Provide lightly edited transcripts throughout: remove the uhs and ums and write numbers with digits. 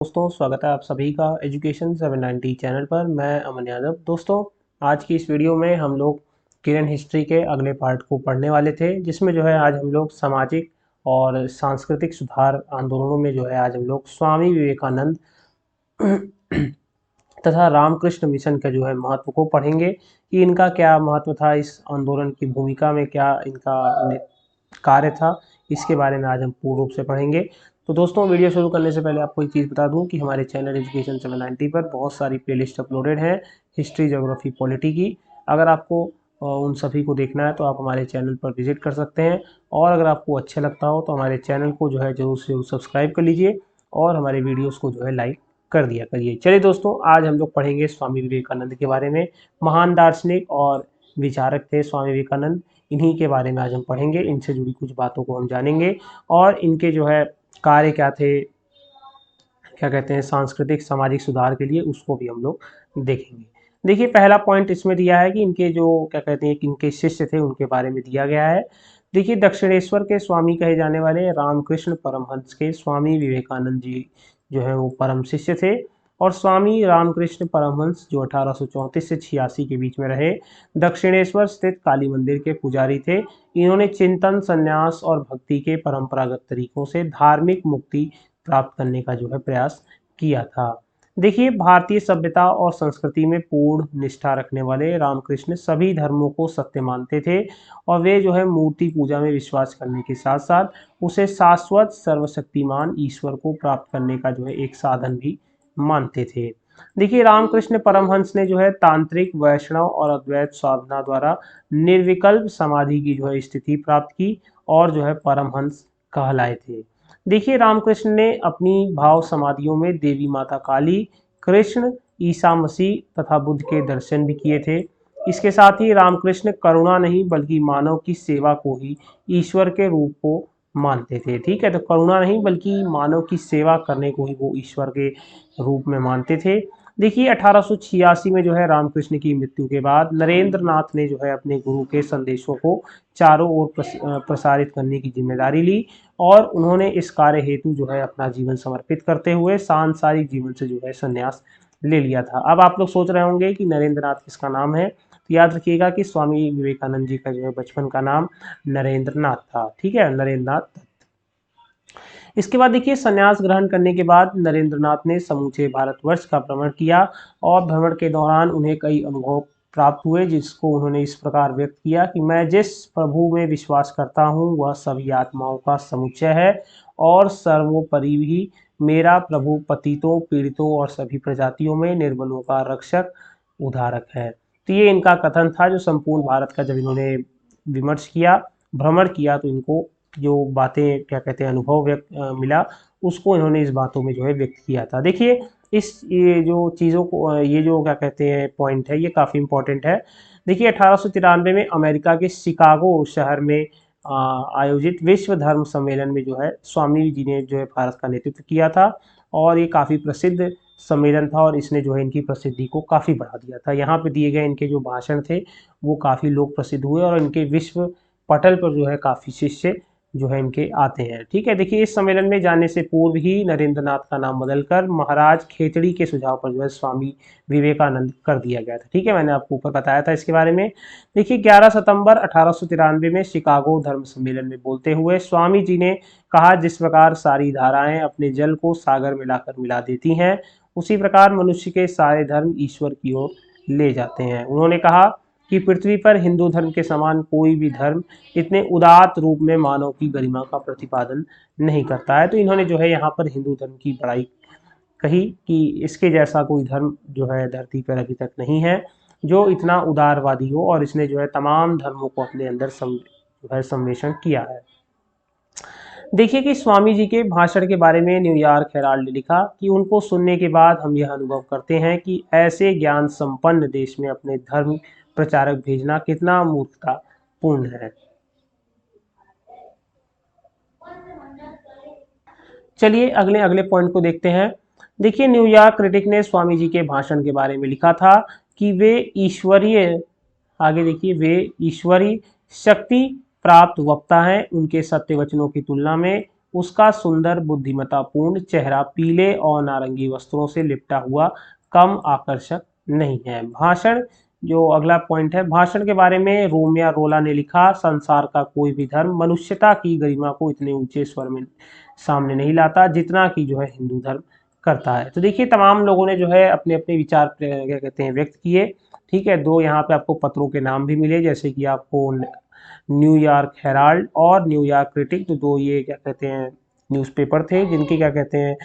दोस्तों स्वागत है आप सभी का एजुकेशन 790 चैनल पर। मैं अमन यादव। दोस्तों आज की इस वीडियो में हम लोग किरण हिस्ट्री के अगले पार्ट को पढ़ने वाले थे, जिसमें जो है आज हम लोग सामाजिक और सांस्कृतिक सुधार आंदोलनों में जो है आज हम लोग स्वामी विवेकानंद तथा रामकृष्ण मिशन का जो है महत्व को पढ़ेंगे कि इनका क्या महत्व था, इस आंदोलन की भूमिका में क्या इनका कार्य था, इसके बारे में आज हम पूर्ण रूप से पढ़ेंगे। तो दोस्तों वीडियो शुरू करने से पहले आपको एक चीज़ बता दूं कि हमारे चैनल एजुकेशन 790 पर बहुत सारी प्लेलिस्ट अपलोडेड हैं हिस्ट्री, ज्योग्राफी, पॉलिटी की। अगर आपको उन सभी को देखना है तो आप हमारे चैनल पर विजिट कर सकते हैं, और अगर आपको अच्छा लगता हो तो हमारे चैनल को जो है जरूर से जरूर सब्सक्राइब कर लीजिए और हमारे वीडियोस को जो है लाइक कर दिया करिए। चलिए दोस्तों आज हम लोग पढ़ेंगे स्वामी विवेकानंद के बारे में। महान दार्शनिक और विचारक थे स्वामी विवेकानंद, इन्हीं के बारे में आज हम पढ़ेंगे। इनसे जुड़ी कुछ बातों को हम जानेंगे और इनके जो है कार्य क्या थे, क्या कहते हैं, सांस्कृतिक सामाजिक सुधार के लिए, उसको भी हम लोग देखेंगे। देखिए पहला पॉइंट इसमें दिया है कि इनके जो क्या कहते हैं कि इनके शिष्य थे उनके बारे में दिया गया है। देखिए दक्षिणेश्वर के स्वामी कहे जाने वाले रामकृष्ण परमहंस के स्वामी विवेकानंद जी जो है वो परम शिष्य थे। और स्वामी रामकृष्ण परमहंस जो 1834 से 86 के बीच में रहे, दक्षिणेश्वर स्थित काली मंदिर के पुजारी थे। इन्होंने चिंतन, संन्यास और भक्ति के परंपरागत तरीकों से धार्मिक मुक्ति प्राप्त करने का जो है प्रयास किया था। देखिए भारतीय सभ्यता और संस्कृति में पूर्ण निष्ठा रखने वाले रामकृष्ण सभी धर्मों को सत्य मानते थे, और वे जो है मूर्ति पूजा में विश्वास करने के साथ साथ उसे शाश्वत सर्वशक्तिमान ईश्वर को प्राप्त करने का जो है एक साधन भी मानते थे। देखिए रामकृष्ण परमहंस ने जो है तांत्रिक, वैष्णव और अद्वैत साधना द्वारा निर्विकल्प समाधि की जो है स्थिति प्राप्त की और जो है परमहंस कहलाए थे। देखिए रामकृष्ण ने अपनी भाव समाधियों में देवी माता काली, कृष्ण, ईसा मसीह तथा बुद्ध के दर्शन भी किए थे। इसके साथ ही रामकृष्ण करुणा नहीं बल्कि मानव की सेवा को ही ईश्वर के रूप को मानते थे। ठीक है, तो करुणा नहीं बल्कि मानव की सेवा करने को ही वो ईश्वर के रूप में मानते थे। देखिए 1886 में जो है रामकृष्ण की मृत्यु के बाद नरेंद्र नाथ ने जो है अपने गुरु के संदेशों को चारों ओर प्रसारित करने की जिम्मेदारी ली, और उन्होंने इस कार्य हेतु जो है अपना जीवन समर्पित करते हुए सांसारिक जीवन से जो है संन्यास ले लिया था। अब आप लोग सोच रहे होंगे कि नरेंद्र नाथ किसका नाम है, तो याद रखिएगा कि स्वामी विवेकानंद जी का जो है बचपन का नाम नरेंद्र नाथ था। ठीक है, नरेंद्र नाथ। इसके बाद देखिए संन्यास ग्रहण करने के बाद नरेंद्र नाथ ने समूचे भारतवर्ष का भ्रमण किया, और भ्रमण के दौरान उन्हें कई अनुभव प्राप्त हुए, जिसको उन्होंने इस प्रकार व्यक्त किया कि मैं जिस प्रभु में विश्वास करता हूँ वह सभी आत्माओं का समुच्चय है, और सर्वोपरि भी मेरा प्रभु पतितों, पीड़ितों और सभी प्रजातियों में निर्बलों का रक्षक, उद्धारक है। तो ये इनका कथन था, जो संपूर्ण भारत का जब इन्होंने विमर्श किया, भ्रमण किया, तो इनको जो बातें क्या कहते हैं अनुभव मिला, उसको इन्होंने इस बातों में जो है व्यक्त किया था। देखिए ये जो चीज़ों को, ये जो क्या कहते हैं पॉइंट है, ये काफ़ी इंपॉर्टेंट है। देखिए 1893 में अमेरिका के शिकागो शहर में आयोजित विश्व धर्म सम्मेलन में जो है स्वामी जी ने जो है भारत का नेतृत्व किया था, और ये काफ़ी प्रसिद्ध सम्मेलन था, और इसने जो है इनकी प्रसिद्धि को काफ़ी बढ़ा दिया था। यहाँ पे दिए गए इनके जो भाषण थे वो काफ़ी लोक प्रसिद्ध हुए, और इनके विश्व पटल पर जो है काफ़ी शिष्य जो है इनके आते हैं। ठीक है, देखिए इस सम्मेलन में जाने से पूर्व ही नरेंद्र नाथ का नाम बदलकर महाराज खेतड़ी के सुझाव पर जो है स्वामी विवेकानंद कर दिया गया था। ठीक है, मैंने आपको ऊपर बताया था इसके बारे में। देखिए 11 सितंबर 1893 में शिकागो धर्म सम्मेलन में बोलते हुए स्वामी जी ने कहा, जिस प्रकार सारी धाराएं अपने जल को सागर में लाकर मिला देती हैं, उसी प्रकार मनुष्य के सारे धर्म ईश्वर की ओर ले जाते हैं। उन्होंने कहा कि पृथ्वी पर हिंदू धर्म के समान कोई भी धर्म इतने उदात्त रूप में मानव की गरिमा का प्रतिपादन नहीं करता है। तो इन्होंने जो है यहाँ पर हिंदू धर्म की बड़ाई कही कि इसके जैसा कोई धर्म जो है धरती पर अभी तक नहीं है जो इतना उदारवादी हो, और इसने जो है तमाम धर्मों को अपने अंदर जो है सम्मिश्रण किया है। देखिए कि स्वामी जी के भाषण के बारे में न्यूयॉर्क हेराल्ड ने लिखा कि उनको सुनने के बाद हम यह अनुभव करते हैं कि ऐसे ज्ञान संपन्न देश में अपने धर्म प्रचारक भेजना कितना मूर्खतापूर्ण है। चलिए अगले अगले पॉइंट को देखते हैं। देखिए न्यूयॉर्क क्रिटिक ने स्वामी जी के भाषण के बारे में लिखा था कि वे ईश्वरीय, आगे देखिए, वे ईश्वरीय शक्ति प्राप्त वक्ता हैं। उनके सत्य वचनों की तुलना में उसका सुंदर बुद्धिमत्तापूर्ण चेहरा पीले और नारंगी वस्त्रों से लिपटा हुआ कम आकर्षक नहीं है। भाषण, जो अगला पॉइंट है, भाषण के बारे में रोमिया रोला ने लिखा, संसार का कोई भी धर्म मनुष्यता की गरिमा को इतने ऊंचे स्वर में सामने नहीं लाता जितना कि जो है हिंदू धर्म करता है। तो देखिए तमाम लोगों ने जो है अपने अपने विचार क्या कहते हैं व्यक्त किए। ठीक है, दो यहाँ पे आपको पत्रों के नाम भी मिले, जैसे कि आपको न्यूयॉर्क हेराल्ड और न्यूयॉर्क क्रिटिक, तो दो ये क्या कहते हैं न्यूज़पेपर थे जिनके क्या कहते हैं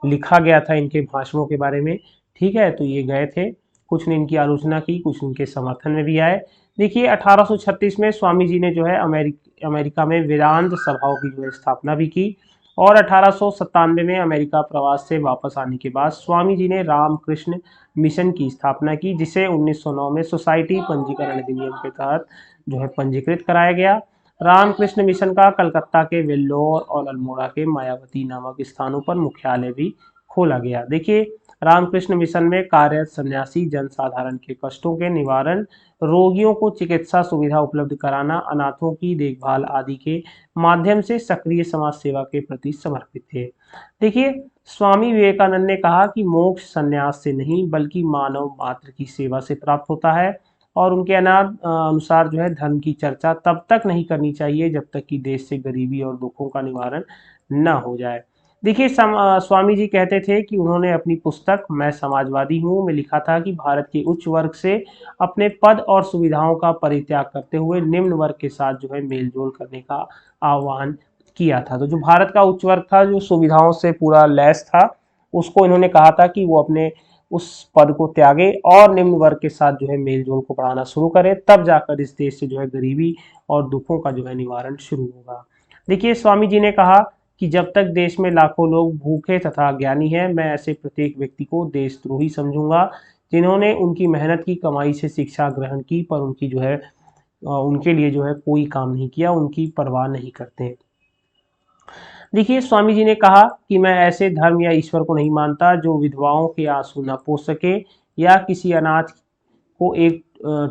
लिखा गया था इनके भाषणों के बारे में। ठीक है, तो ये गए थे, कुछ ने इनकी आलोचना की, कुछ इनके समर्थन में भी आए। देखिए 1836 में स्वामी जी ने जो है अमेरिका में वेदांत सभाओं की जो है स्थापना भी की, और 1897 में अमेरिका प्रवास से वापस आने के बाद स्वामी जी ने रामकृष्ण मिशन की स्थापना की, जिसे 1909 में सोसाइटी पंजीकरण अधिनियम के तहत जो है पंजीकृत कराया गया। रामकृष्ण मिशन का कलकत्ता के वेल्लोर और अल्मोड़ा के मायावती नामक स्थानों पर मुख्यालय भी खोला गया। देखिए रामकृष्ण मिशन में कार्यरत सन्यासी जनसाधारण के कष्टों के निवारण, रोगियों को चिकित्सा सुविधा उपलब्ध कराना, अनाथों की देखभाल आदि के माध्यम से सक्रिय समाज सेवा के प्रति समर्पित थे। देखिए स्वामी विवेकानंद ने कहा कि मोक्ष संन्यास से नहीं बल्कि मानव मात्र की सेवा से प्राप्त होता है, और उनके अनुसार जो है धर्म की चर्चा तब तक नहीं करनी चाहिए जब तक कि देश से गरीबी और दुखों का निवारण न हो जाए। देखिए स्वामी जी कहते थे कि उन्होंने अपनी पुस्तक मैं समाजवादी हूँ में लिखा था कि भारत के उच्च वर्ग से अपने पद और सुविधाओं का परित्याग करते हुए निम्न वर्ग के साथ जो है मेलजोल करने का आह्वान किया था। तो जो भारत का उच्च वर्ग था, जो सुविधाओं से पूरा लैस था, उसको इन्होंने कहा था कि वो अपने उस पद को त्यागे और निम्न वर्ग के साथ जो है मेलजोल को बढ़ाना शुरू करे, तब जाकर इस देश से जो है गरीबी और दुखों का जो है निवारण शुरू होगा। देखिए स्वामी जी ने कहा कि जब तक देश में लाखों लोग भूखे तथा अज्ञानी हैं, मैं ऐसे प्रत्येक व्यक्ति को देशद्रोही समझूंगा जिन्होंने उनकी मेहनत की कमाई से शिक्षा ग्रहण की पर उनकी जो है उनके लिए जो है कोई काम नहीं किया, उनकी परवाह नहीं करते। देखिए स्वामी जी ने कहा कि मैं ऐसे धर्म या ईश्वर को नहीं मानता जो विधवाओं के आंसू न पोंछ सके या किसी अनाथ को एक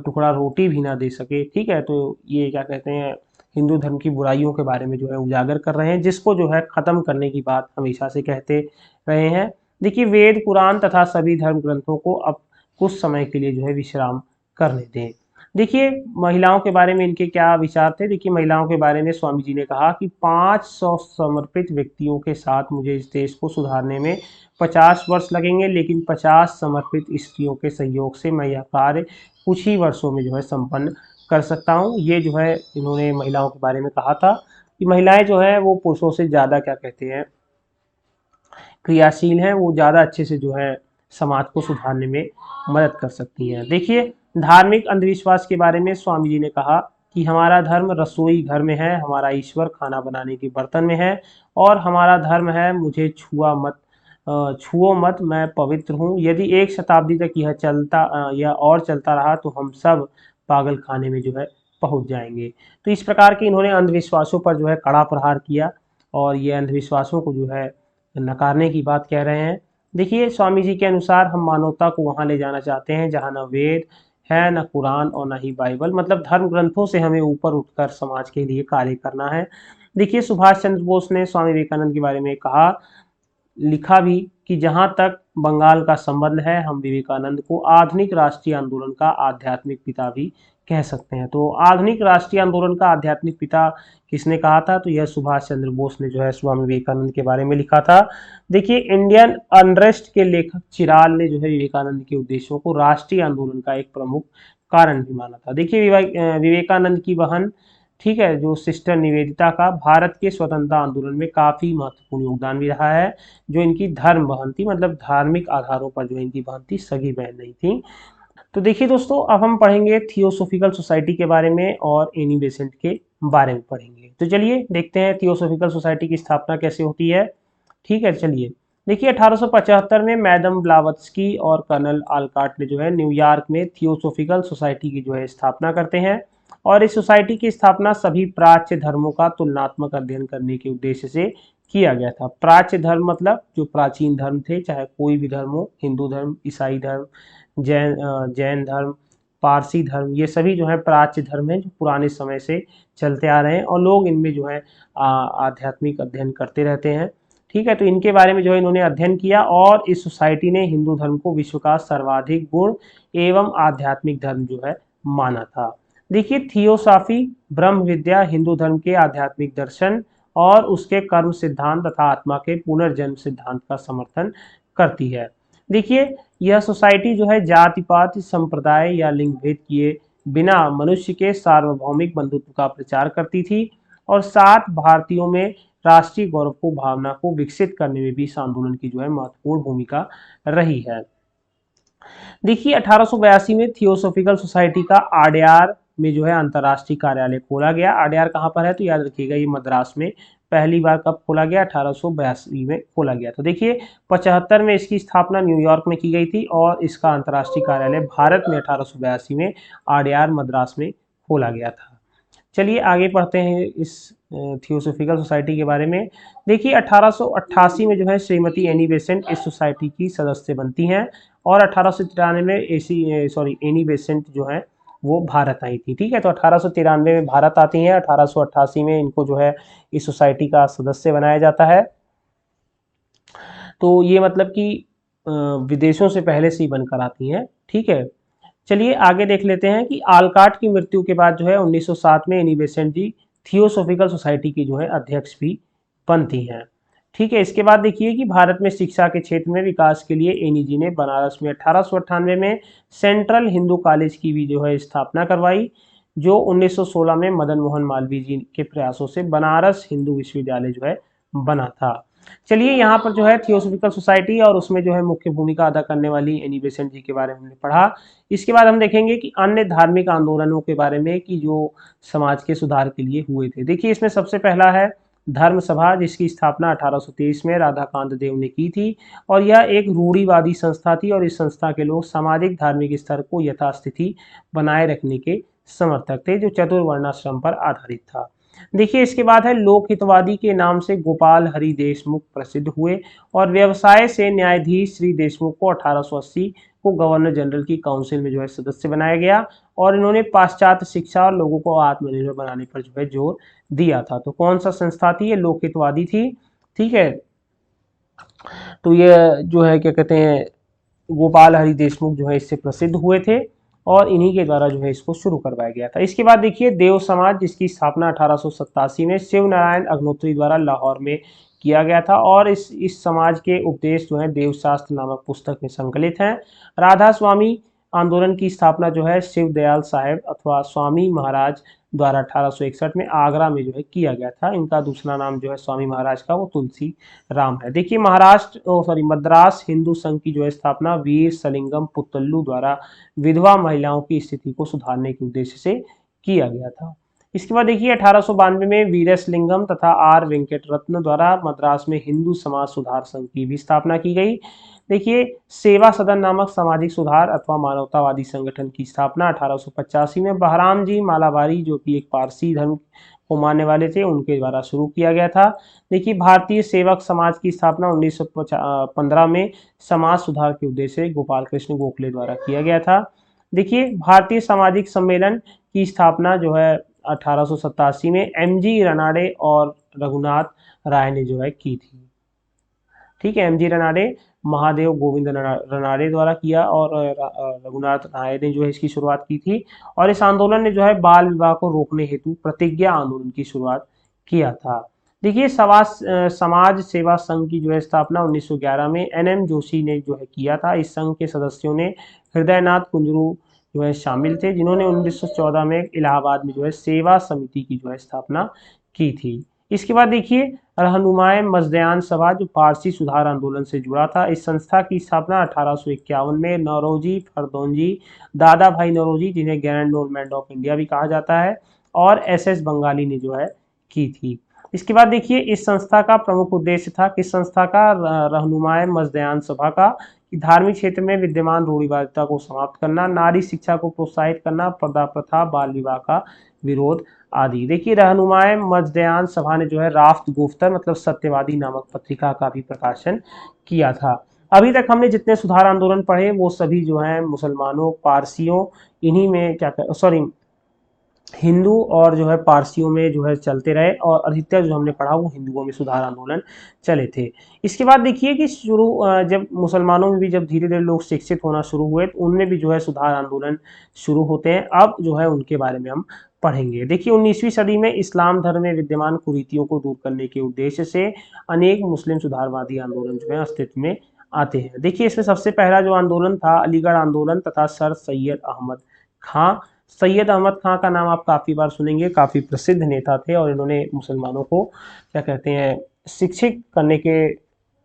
टुकड़ा रोटी भी ना दे सके। ठीक है, तो ये क्या कहते हैं हिंदू धर्म की बुराइयों के बारे में जो है उजागर कर रहे हैं, जिसको जो है खत्म करने की बात हमेशा से कहते रहे हैं। देखिए वेद पुराण तथा सभी धर्म ग्रंथों को अब कुछ समय के लिए जो है विश्राम करने दें। देखिए महिलाओं के बारे में इनके क्या विचार थे। देखिए महिलाओं के बारे में स्वामी जी ने कहा कि 500 समर्पित व्यक्तियों के साथ मुझे इस देश को सुधारने में 50 वर्ष लगेंगे, लेकिन 50 समर्पित स्त्रियों के सहयोग से मैं यह कार्य कुछ ही वर्षों में जो है संपन्न कर सकता हूँ। ये जो है इन्होंने महिलाओं के बारे में कहा था कि महिलाएं जो है वो पुरुषों से ज़्यादा क्या कहते हैं क्रियाशील हैं, वो ज़्यादा अच्छे से जो है समाज को सुधारने में मदद कर सकती हैं। देखिए धार्मिक अंधविश्वास के बारे में स्वामी जी ने कहा कि हमारा धर्म रसोई घर में है, हमारा ईश्वर खाना बनाने के बर्तन में है, और हमारा धर्म है मुझे छुओ मत, मैं पवित्र हूँ। यदि एक शताब्दी तक यह और चलता रहा तो हम सब पागल खाने में जो है पहुंच जाएंगे। तो इस प्रकार के इन्होंने अंधविश्वासों पर जो है कड़ा प्रहार किया, और ये अंधविश्वासों को जो है नकारने की बात कह रहे हैं। देखिए स्वामी जी के अनुसार हम मानवता को वहां ले जाना चाहते हैं जहां न वेद है, न कुरान और न ही बाइबल, मतलब धर्म ग्रंथों से हमें ऊपर उठकर समाज के लिए कार्य करना है। देखिए सुभाष चंद्र बोस ने स्वामी विवेकानंद के बारे में कहा, लिखा भी कि जहां तक बंगाल का संबंध है हम विवेकानंद को आधुनिक राष्ट्रीय आंदोलन का आध्यात्मिक पिता भी कह सकते हैं। तो आधुनिक राष्ट्रीय आंदोलन का आध्यात्मिक पिता किसने कहा था, तो यह सुभाष चंद्र बोस ने जो है स्वामी विवेकानंद के बारे में लिखा था। देखिए इंडियन अनरेस्ट के लेखक चिराल ने जो है विवेकानंद के उद्देश्यों को राष्ट्रीय आंदोलन का एक प्रमुख कारण भी माना था। देखिए विवेकानंद की बहन, ठीक है, जो सिस्टर निवेदिता का भारत के स्वतंत्रता आंदोलन में काफी महत्वपूर्ण योगदान भी रहा है। जो इनकी धर्म बहन थी, मतलब धार्मिक आधारों पर जो इनकी बहन थी, सगी बहन नहीं थी। तो देखिए दोस्तों अब हम पढ़ेंगे थियोसॉफिकल सोसाइटी के बारे में और एनी बेसेंट के बारे में पढ़ेंगे। तो चलिए देखते हैं थियोसॉफिकल सोसाइटी की स्थापना कैसे होती है। ठीक है, चलिए देखिए 1875 में मैडम ब्लावत्स्की और कर्नल आलकाट ने जो है न्यूयॉर्क में थियोसॉफिकल सोसाइटी की जो है स्थापना करते हैं, और इस सोसाइटी की स्थापना सभी प्राच्य धर्मों का तुलनात्मक अध्ययन करने के उद्देश्य से किया गया था। प्राच्य धर्म मतलब जो प्राचीन धर्म थे, चाहे कोई भी धर्म हो, हिंदू धर्म, ईसाई धर्म, जैन धर्म, पारसी धर्म, ये सभी जो है प्राच्य धर्म है जो पुराने समय से चलते आ रहे हैं और लोग इनमें जो है आध्यात्मिक अध्ययन करते रहते हैं। ठीक है, तो इनके बारे में जो है इन्होंने अध्ययन किया और इस सोसाइटी ने हिंदू धर्म को विश्व का सर्वाधिक गुण एवं आध्यात्मिक धर्म जो है माना था। देखिए, थियोसॉफी ब्रह्म विद्या हिंदू धर्म के आध्यात्मिक दर्शन और उसके कर्म सिद्धांत तथा आत्मा के पुनर्जन्म सिद्धांत का समर्थन करती है। देखिए, यह सोसाइटी जो है जाति पात संप्रदाय या लिंग भेद किए बिना मनुष्य के सार्वभौमिक बंधुत्व का प्रचार करती थी और साथ भारतीयों में राष्ट्रीय गौरव को भावना को विकसित करने में भी इस आंदोलन की जो है महत्वपूर्ण भूमिका रही है। देखिए, 1882 में थियोसॉफिकल सोसाइटी का आड्यार में जो है अंतर्राष्ट्रीय कार्यालय खोला गया। आड्यार कहाँ पर है तो याद रखिएगा, ये मद्रास में पहली बार कब खोला गया, 1882 में खोला गया। तो देखिए, 75 में इसकी स्थापना न्यूयॉर्क में की गई थी और इसका अंतर्राष्ट्रीय कार्यालय भारत में 1882 में आड्यार मद्रास में खोला गया था। चलिए आगे पढ़ते हैं इस थियोसॉफिकल सोसाइटी के बारे में। देखिए, 1888 में जो है श्रीमती एनी बेसेंट इस सोसाइटी की सदस्य बनती हैं और 1893 में एनी बेसेंट जो है वो भारत आई थी। ठीक है, तो 1893 में भारत आती हैं, 1888 में इनको जो है इस सोसाइटी का सदस्य बनाया जाता है। तो ये मतलब कि विदेशों से पहले से ही बनकर आती हैं। ठीक है, चलिए आगे देख लेते हैं कि आलकाट की मृत्यु के बाद जो है 1907 में एनी बेसेंट जी थियोसॉफिकल सोसाइटी की जो है अध्यक्ष भी बनती हैं। ठीक है, इसके बाद देखिए कि भारत में शिक्षा के क्षेत्र में विकास के लिए एनी जी ने बनारस में 1898 में सेंट्रल हिंदू कॉलेज की भी जो है स्थापना करवाई, जो 1916 में मदन मोहन मालवीय जी के प्रयासों से बनारस हिंदू विश्वविद्यालय जो है बना था। चलिए, यहाँ पर जो है थियोसॉफिकल सोसाइटी और उसमें जो है मुख्य भूमिका अदा करने वाली एनी बेसेंट जी के बारे में हमने पढ़ा। इसके बाद हम देखेंगे कि अन्य धार्मिक आंदोलनों के बारे में कि जो समाज के सुधार के लिए हुए थे। देखिए, इसमें सबसे पहला है धर्म सभा, जिसकी स्थापना 1823 में राधाकांत देव ने की थी और यह एक रूढ़िवादी संस्था थी और इस संस्था के लोग सामाजिक धार्मिक स्तर को यथास्थिति बनाए रखने के समर्थक थे, जो चतुर्वर्णाश्रम पर आधारित था। देखिए, इसके बाद है लोकहितवादी के नाम से गोपाल हरि देशमुख प्रसिद्ध हुए और व्यवसाय से न्यायाधीश श्री देशमुख को 1880 को गवर्नर जनरल की काउंसिल में जो है सदस्य बनाया गया और इन्होंने पाश्चात्य शिक्षा और लोगों को आत्मनिर्भर बनाने पर जो है जोर दिया था। तो कौन सा संस्था थी, ये लोकहितवादी थी। ठीक है, तो ये जो है क्या कहते हैं, गोपाल हरि देशमुख जो है इससे प्रसिद्ध हुए थे और इन्हीं के द्वारा जो है इसको शुरू करवाया गया था। इसके बाद देखिए देव समाज, जिसकी स्थापना 1887 में शिव नारायण अग्नोत्री द्वारा लाहौर में किया गया था और इस समाज के उपदेश जो है देवशास्त्र नामक पुस्तक में संकलित हैं। राधा स्वामी आंदोलन की स्थापना जो है शिव दयाल साहेब अथवा स्वामी महाराज द्वारा 1861 में आगरा में जो है किया गया था। इनका दूसरा नाम जो है स्वामी महाराज का वो तुलसी राम है। देखिए, मद्रास हिंदू संघ की जो है स्थापना वीर सलिंगम पुत्तल्लू द्वारा विधवा महिलाओं की स्थिति को सुधारने के उद्देश्य से किया गया था। इसके बाद देखिए 1892 में वीरेशलिंगम तथा आर वेंकट रत्न द्वारा मद्रास में हिंदू समाज सुधार संघ की भी स्थापना की गई। देखिए, सेवा सदन नामक सामाजिक सुधार अथवा मानवतावादी संगठन की स्थापना 1885 में बहराम जी मालाबारी, जो कि एक पारसी धर्म को मानने वाले थे, उनके द्वारा शुरू किया गया था। देखिए, भारतीय सेवक समाज की स्थापना 1915 में समाज सुधार के उद्देश्य से गोपाल कृष्ण गोखले द्वारा किया गया था। देखिए, भारतीय सामाजिक सम्मेलन की स्थापना जो है 1887 में एमजी रनाडे और रघुनाथ राय ने जो है की थी। ठीक है, एमजी रनाडे महादेव गोविंद रनाडे द्वारा किया और रघुनाथ राय ने जो है इसकी शुरुआत की थी और इस आंदोलन ने जो है बाल विवाह को रोकने हेतु प्रतिज्ञा आंदोलन की शुरुआत किया था। देखिए, समाज सेवा संघ की जो है स्थापना 1911 में एनएम जोशी ने जो है किया था। इस संघ के सदस्यों ने हृदयनाथ कुंजरू जो है शामिल थे, जिन्होंने 1914 में इलाहाबाद में जो है सेवा समिति की जो है स्थापना की थी। इसके बाद देखिए रहनुमाए मजदयान सभा, जो पारसी सुधार आंदोलन से जुड़ा था। इस संस्था की स्थापना 1851 में नौरोजी फरदौंजी, दादा भाई नौरोजी, जिन्हें grand old man of India भी कहा जाता है, और एसएस बंगाली ने जो है की थी। इसके बाद देखिए इस संस्था का प्रमुख उद्देश्य था, किस संस्था का, रहनुमाए मजदयान सभा का, कि धार्मिक क्षेत्र में विद्यमान रूढ़िवादिता को समाप्त करना, नारी शिक्षा को प्रोत्साहित करना, पर्दा प्रथा, बाल विवाह का विरोध आदि। देखिए, रहनुमाए मजदयान सभा ने जो है राफ्त गुफ्तर मतलब सत्यवादी नामक पत्रिका का भी प्रकाशन किया था अभी तक हमने जितने सुधार आंदोलन पढ़े वो सभी जो हैं मुसलमानों, पारसियों, इन्हीं में क्या सॉरी हिंदू और जो है पारसियों में जो है चलते रहे, और अधिकतर जो हमने पढ़ा वो हिंदुओं में सुधार आंदोलन चले थे। इसके बाद देखिए कि जब मुसलमानों में भी जब धीरे धीरे लोग शिक्षित होना शुरू हुए तो उनमें भी जो है सुधार आंदोलन शुरू होते हैं। अब जो है उनके बारे में हम पढ़ेंगे। देखिए 19वीं सदी में इस्लाम धर्म में विद्यमान कुरीतियों को दूर करने के उद्देश्य से अनेक मुस्लिम सुधारवादी आंदोलन जो है अस्तित्व में आते हैं। देखिए इसमें सबसे पहला जो आंदोलन था अलीगढ़ आंदोलन तथा सर सैयद अहमद खां। सैयद अहमद खां का नाम आप काफ़ी बार सुनेंगे, काफ़ी प्रसिद्ध नेता थे और इन्होंने मुसलमानों को क्या कहते हैं शिक्षित करने के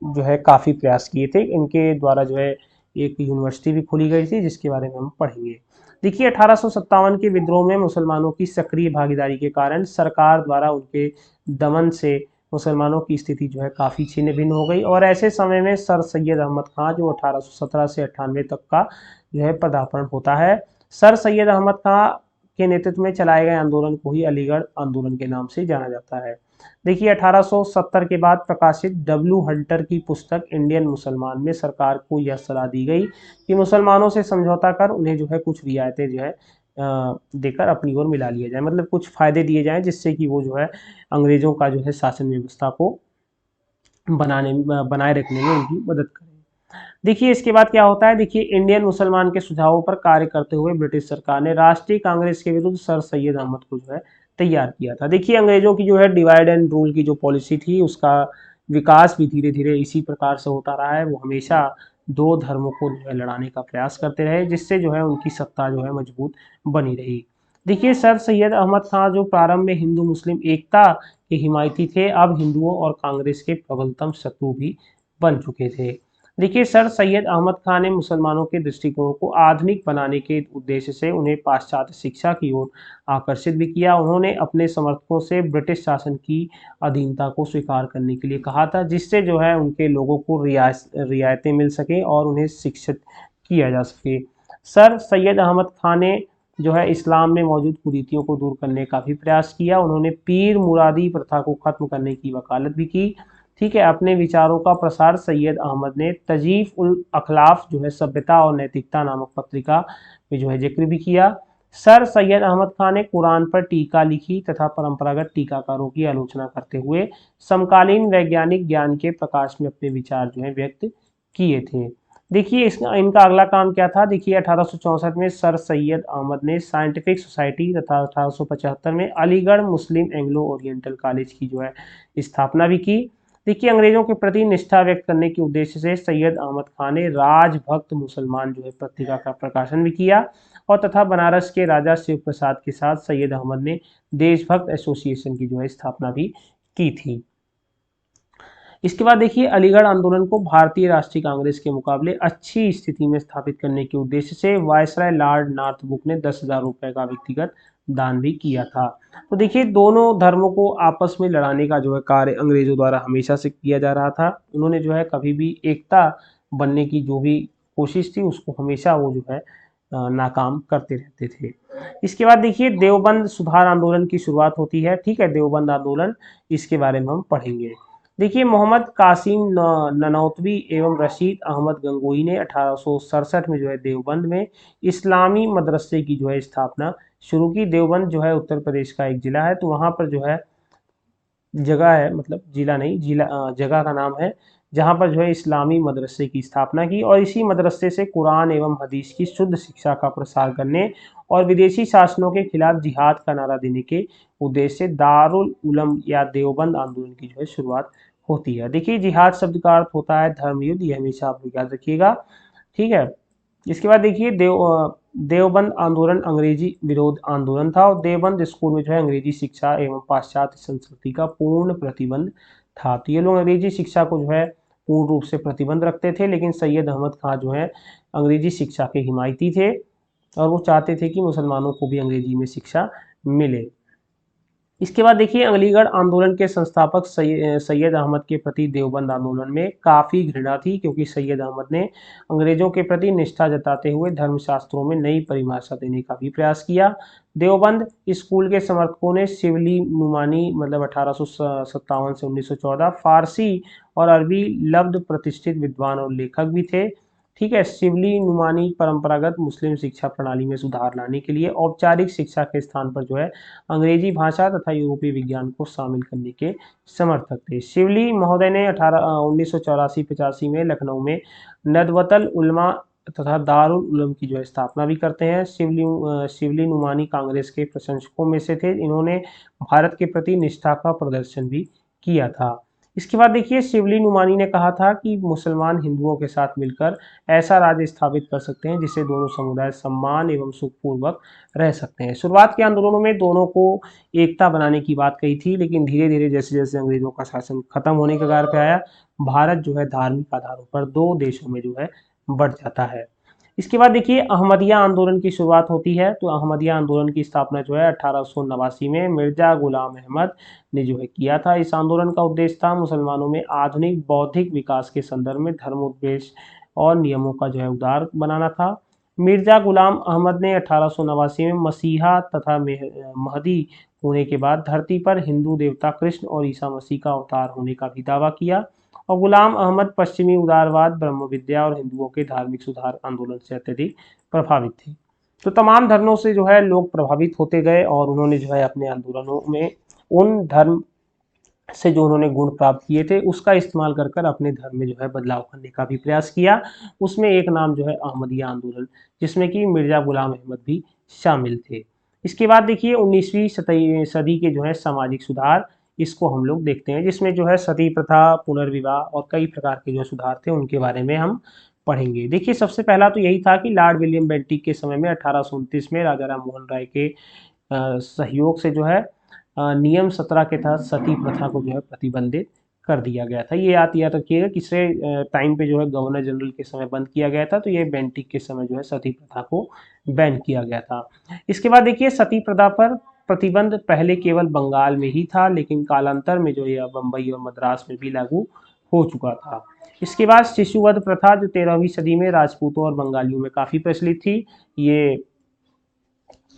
जो है काफ़ी प्रयास किए थे। इनके द्वारा जो है एक यूनिवर्सिटी भी खोली गई थी जिसके बारे में हम पढ़ेंगे। देखिए 1857 के विद्रोह में मुसलमानों की सक्रिय भागीदारी के कारण सरकार द्वारा उनके दमन से मुसलमानों की स्थिति जो है काफ़ी छिन्न भिन्न हो गई, और ऐसे समय में सर सैयद अहमद खां जो 1817 से 98 तक का जो है पदार्पण होता है। सर सैयद अहमद खां के नेतृत्व में चलाए गए आंदोलन को ही अलीगढ़ आंदोलन के नाम से जाना जाता है। देखिए 1870 के बाद प्रकाशित डब्ल्यू हंटर की पुस्तक इंडियन मुसलमान में सरकार को यह सलाह दी गई कि मुसलमानों से समझौता कर उन्हें जो है कुछ रियायतें जो है देकर अपनी ओर मिला लिया जाए, मतलब कुछ फायदे दिए जाएं जिससे कि वो जो है अंग्रेजों का जो है शासन व्यवस्था को बनाए रखने में उनकी मदद करें। देखिए इसके बाद क्या होता है, देखिए इंडियन मुसलमान के सुझावों पर कार्य करते हुए ब्रिटिश सरकार ने राष्ट्रीय कांग्रेस के विरुद्ध सर सैयद अहमद को जो है तैयार किया था। देखिए अंग्रेजों की जो है डिवाइड एंड रूल की जो पॉलिसी थी उसका विकास भी धीरे धीरे इसी प्रकार से होता रहा है। वो हमेशा दो धर्मों को जो है लड़ाने का प्रयास करते रहे, जिससे जो है उनकी सत्ता जो है मजबूत बनी रही। देखिए सर सैयद अहमद खां जो प्रारंभ में हिंदू मुस्लिम एकता के हिमायती थे, अब हिंदुओं और कांग्रेस के प्रबलतम शत्रु भी बन चुके थे। देखिए सर सैयद अहमद खान ने मुसलमानों के दृष्टिकोण को आधुनिक बनाने के उद्देश्य से उन्हें पाश्चात्य शिक्षा की ओर आकर्षित भी किया। उन्होंने अपने समर्थकों से ब्रिटिश शासन की अधीनता को स्वीकार करने के लिए कहा था, जिससे जो है उनके लोगों को रियायतें मिल सकें और उन्हें शिक्षित किया जा सके। सर सैयद अहमद खान ने जो है इस्लाम में मौजूद कुरीतियों को दूर करने का भी प्रयास किया। उन्होंने पीर मुरादी प्रथा को खत्म करने की वकालत भी की। ठीक है, अपने विचारों का प्रसार सैयद अहमद ने तजीफ उल अखलाफ जो है सभ्यता और नैतिकता नामक पत्रिका में जो है जिक्र भी किया। सर सैयद अहमद खान ने कुरान पर टीका लिखी तथा परंपरागत टीकाकारों की आलोचना करते हुए समकालीन वैज्ञानिक ज्ञान के प्रकाश में अपने विचार जो है व्यक्त किए थे। देखिए इनका अगला काम क्या था, देखिए 1864 में सर सैयद अहमद ने साइंटिफिक सोसाइटी तथा 1875 में अलीगढ़ मुस्लिम एंग्लो ओरिएंटल कॉलेज की जो है स्थापना भी की। देखिए अंग्रेजों के प्रति निष्ठा व्यक्त करने के उद्देश्य से सैयद अहमद खान ने राजभक्त मुसलमान जो है पत्रिका का प्रकाशन भी किया, और तथा बनारस के राजा शिव प्रसाद के साथ सैयद अहमद ने देशभक्त एसोसिएशन की जो है स्थापना भी की थी। इसके बाद देखिए अलीगढ़ आंदोलन को भारतीय राष्ट्रीय कांग्रेस के मुकाबले अच्छी स्थिति में स्थापित करने के उद्देश्य से वायसराय लॉर्ड नॉर्थब्रुक ने 10,000 रुपए का व्यक्तिगत दान भी किया था। तो देखिए दोनों धर्मों को आपस में लड़ाने का जो है कार्य अंग्रेजों द्वारा हमेशा से किया जा रहा था। उन्होंने जो है कभी भी एकता बनने की जो भी कोशिश थी उसको हमेशा वो जो है नाकाम करते रहते थे। इसके बाद देखिए देवबंद सुधार आंदोलन की शुरुआत होती है। ठीक है, देवबंद आंदोलन, इसके बारे में हम पढ़ेंगे। देखिए मोहम्मद कासिम ननौतवी एवं रशीद अहमद गंगोई ने 1867 में जो है देवबंद में इस्लामी मदरसे की जो है स्थापना शुरू की। देवबंद जो है उत्तर प्रदेश का एक जिला है, तो वहाँ पर जो है जगह है, मतलब जिला नहीं, जगह का नाम है, जहाँ पर जो है इस्लामी मदरसे की स्थापना की, और इसी मदरसे से कुरान एवं हदीस की शुद्ध शिक्षा का प्रसार करने और विदेशी शासनों के खिलाफ जिहाद का नारा देने के उद्देश्य से दारुल उलम या देवबंद आंदोलन की जो है शुरुआत होती है। देखिए जिहाद शब्द का अर्थ होता है धर्म युद्ध, ये हमेशा आप याद रखिएगा। ठीक है, इसके बाद देखिए देवबंद आंदोलन अंग्रेजी विरोध आंदोलन था, और देवबंद स्कूल में जो है अंग्रेजी शिक्षा एवं पाश्चात्य संस्कृति का पूर्ण प्रतिबंध था। तो ये लोग अंग्रेजी शिक्षा को जो है पूर्ण रूप से प्रतिबंध रखते थे, लेकिन सैयद अहमद खान जो है अंग्रेजी शिक्षा के हिमायती थे और वो चाहते थे कि मुसलमानों को भी अंग्रेजी में शिक्षा मिले। इसके बाद देखिए अलीगढ़ आंदोलन के संस्थापक सैयद अहमद के प्रति देवबंद आंदोलन में काफ़ी घृणा थी, क्योंकि सैयद अहमद ने अंग्रेजों के प्रति निष्ठा जताते हुए धर्मशास्त्रों में नई परिभाषा देने का भी प्रयास किया। देवबंद स्कूल के समर्थकों ने शिवली नुमानी मतलब 1857 से 1914 फारसी और अरबी लब्ध प्रतिष्ठित विद्वान और लेखक भी थे। ठीक है, शिवली नुमानी परंपरागत मुस्लिम शिक्षा प्रणाली में सुधार लाने के लिए औपचारिक शिक्षा के स्थान पर जो है अंग्रेजी भाषा तथा यूरोपीय विज्ञान को शामिल करने के समर्थक थे। शिवली महोदय ने 1984-85 में लखनऊ में नदवतल उलमा तथा दारुल उलूम की जो है स्थापना भी करते हैं। शिवली नुमानी कांग्रेस के प्रशंसकों में से थे। इन्होंने भारत के प्रति निष्ठा का प्रदर्शन भी किया था। इसके बाद देखिए शिवली नुमानी ने कहा था कि मुसलमान हिंदुओं के साथ मिलकर ऐसा राज्य स्थापित कर सकते हैं जिससे दोनों समुदाय सम्मान एवं सुखपूर्वक रह सकते हैं। शुरुआत के आंदोलनों में दोनों को एकता बनाने की बात कही थी, लेकिन धीरे धीरे जैसे जैसे अंग्रेजों का शासन खत्म होने के कगार पे आया, भारत जो है धार्मिक आधारों पर दो देशों में जो है बढ़ जाता है। इसके बाद देखिए अहमदिया आंदोलन की शुरुआत होती है। तो अहमदिया आंदोलन की स्थापना जो है 1889 में मिर्जा गुलाम अहमद ने जो है किया था। इस आंदोलन का उद्देश्य था मुसलमानों में आधुनिक बौद्धिक विकास के संदर्भ में धर्मोपदेश और नियमों का जो है उदार बनाना था। मिर्जा गुलाम अहमद ने 1889 में मसीहा तथा महदी होने के बाद धरती पर हिंदू देवता कृष्ण और ईसा मसीह का अवतार होने का भी दावा किया। और गुलाम अहमद पश्चिमी उदारवाद, ब्रह्म विद्या और हिंदुओं के धार्मिक सुधार आंदोलन से अत्यधिक प्रभावित थे। तो तमाम धर्मों से जो है लोग प्रभावित होते गए और उन्होंने जो है अपने आंदोलनों में उन धर्म से जो उन्होंने गुण प्राप्त किए थे उसका इस्तेमाल कर कर अपने धर्म में जो है बदलाव करने का भी प्रयास किया। उसमें एक नाम जो है अहमदिया आंदोलन, जिसमें कि मिर्जा गुलाम अहमद भी शामिल थे। इसके बाद देखिए 19वीं सदी के जो है सामाजिक सुधार, इसको हम लोग देखते हैं, जिसमें जो है सती प्रथा, पुनर्विवाह और कई प्रकार के जो सुधार थे उनके बारे में हम पढ़ेंगे। देखिए सबसे पहला तो यही था कि लॉर्ड विलियम बेंटिक के समय में 1829 में राजा राम मोहन राय के सहयोग से जो है नियम 17 के तहत सती प्रथा को जो है प्रतिबंधित कर दिया गया था। ये याद रखिएगा, किसरे टाइम पे जो है गवर्नर जनरल के समय बंद किया गया था, तो ये बेंटिक के समय जो है सती प्रथा को बैन किया गया था। इसके बाद देखिए सती प्रथा पर प्रतिबंध पहले केवल बंगाल में ही था, लेकिन कालांतर में जो यह बम्बई और मद्रास में भी लागू हो चुका था। इसके बाद शिशुवध प्रथा जो 13वीं सदी में राजपूतों और बंगालियों में काफ़ी प्रचलित थी, ये